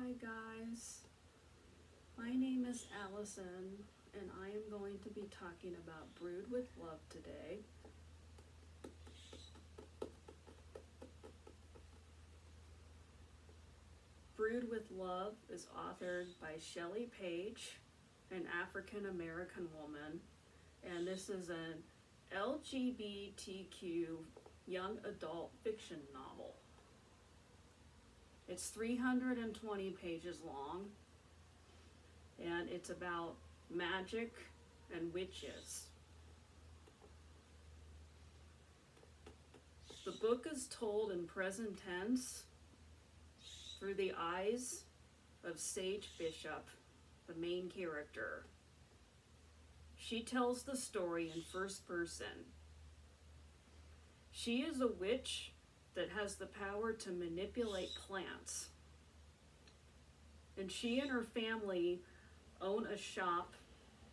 Hi guys, my name is Allison and I am going to be talking about Brewed with Love today. Brewed with Love is authored by Shelly, an African American woman, and this is an LGBTQ young adult fiction novel. It's 320 pages long, and it's about magic and witches. The book is told in present tense through the eyes of Sage Bishop, the main character. She tells the story in first person. She is a witch that has the power to manipulate plants. And she and her family own a shop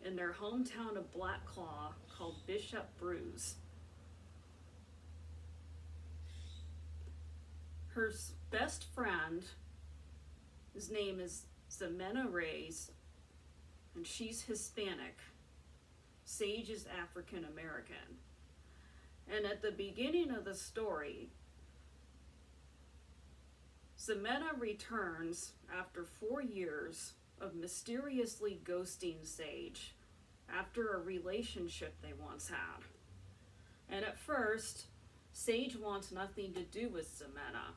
in their hometown of Black Claw called Bishop Brews. Her best friend, his name is Ximena Reyes, and she's Hispanic. Sage is African American. And at the beginning of the story, Ximena returns after 4 years of mysteriously ghosting Sage after a relationship they once had. And at first, Sage wants nothing to do with Ximena.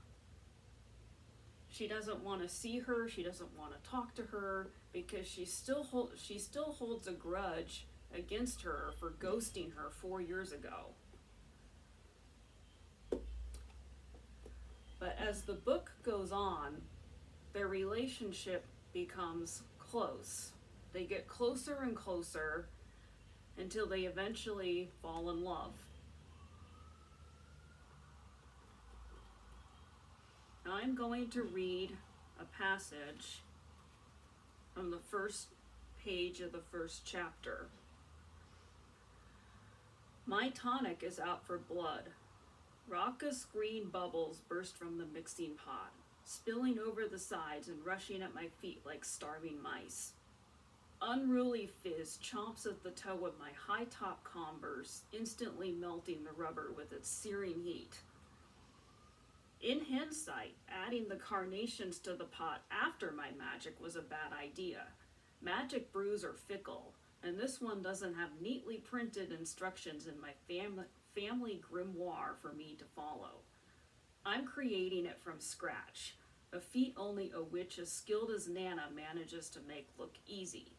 She doesn't want to see her, she doesn't want to talk to her, because she still holds a grudge against her for ghosting her 4 years ago. But as the book goes on, their relationship becomes close. They get closer and closer until they eventually fall in love. Now I'm going to read a passage from the first page of the first chapter. My tonic is out for blood. Raucous green bubbles burst from the mixing pot, spilling over the sides and rushing at my feet like starving mice. Unruly fizz chomps at the toe of my high-top Converse, instantly melting the rubber with its searing heat. In hindsight, adding the carnations to the pot after my magic was a bad idea. Magic brews are fickle, and this one doesn't have neatly printed instructions in my family grimoire for me to follow. I'm creating it from scratch, a feat only a witch as skilled as Nana manages to make look easy.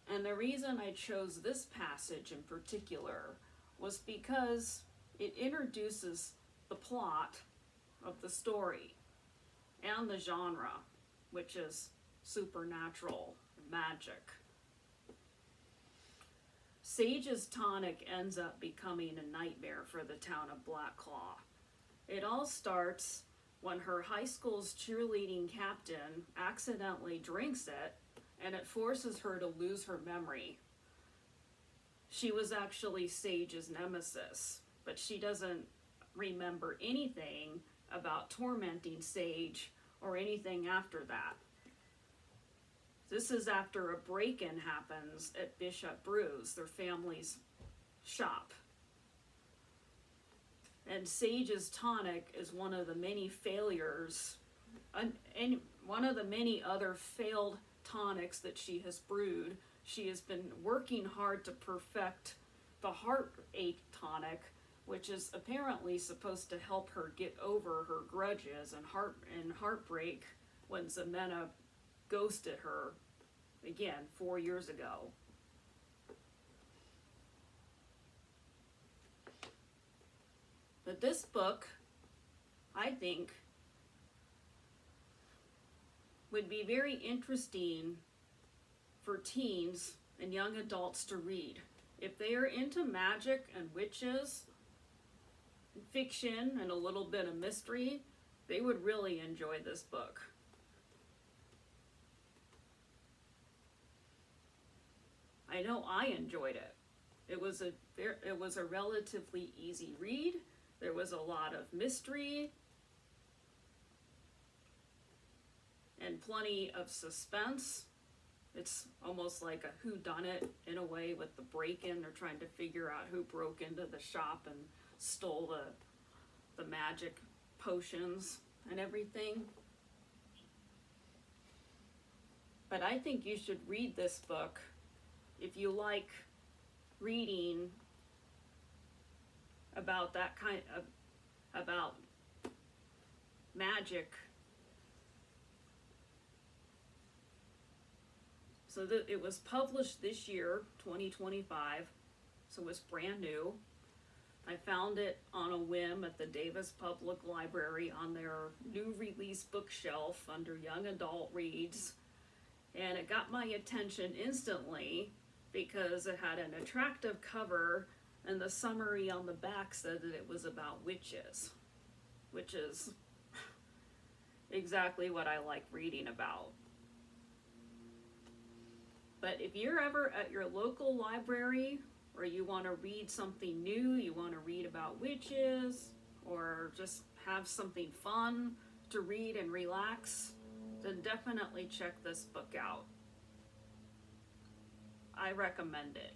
And the reason I chose this passage in particular was because it introduces the plot of the story and the genre, which is supernatural magic. Sage's tonic ends up becoming a nightmare for the town of Black Claw. It all starts when her high school's cheerleading captain accidentally drinks it, and it forces her to lose her memory. She was actually Sage's nemesis, but she doesn't remember anything about tormenting Sage or anything after that. This is after a break-in happens at Bishop Brews, their family's shop. And Sage's tonic is one of the many failures, and one of the many other failed tonics that she has brewed. She has been working hard to perfect the heartache tonic, which is apparently supposed to help her get over her grudges and heartbreak when Ximena ghosted her again 4 years ago. But this book, I think, would be very interesting for teens and young adults to read. If they are into magic and witches, fiction, and a little bit of mystery, they would really enjoy this book. I know I enjoyed it. It was a relatively easy read. There was a lot of mystery. plenty of suspense. It's almost like a whodunit in a way, with the break-in. They're trying to figure out who broke into the shop and stole the magic potions and everything. But I think you should read this book if you like reading about that kind of, about magic. So it was published this year, 2025, so it's brand new. I found it on a whim at the Davis Public Library on their new release bookshelf under Young Adult Reads, and it got my attention instantly because it had an attractive cover, and the summary on the back said that it was about witches, which is exactly what I like reading about. But if you're ever at your local library, or you want to read something new, you want to read about witches, or just have something fun to read and relax, then definitely check this book out. I recommend it.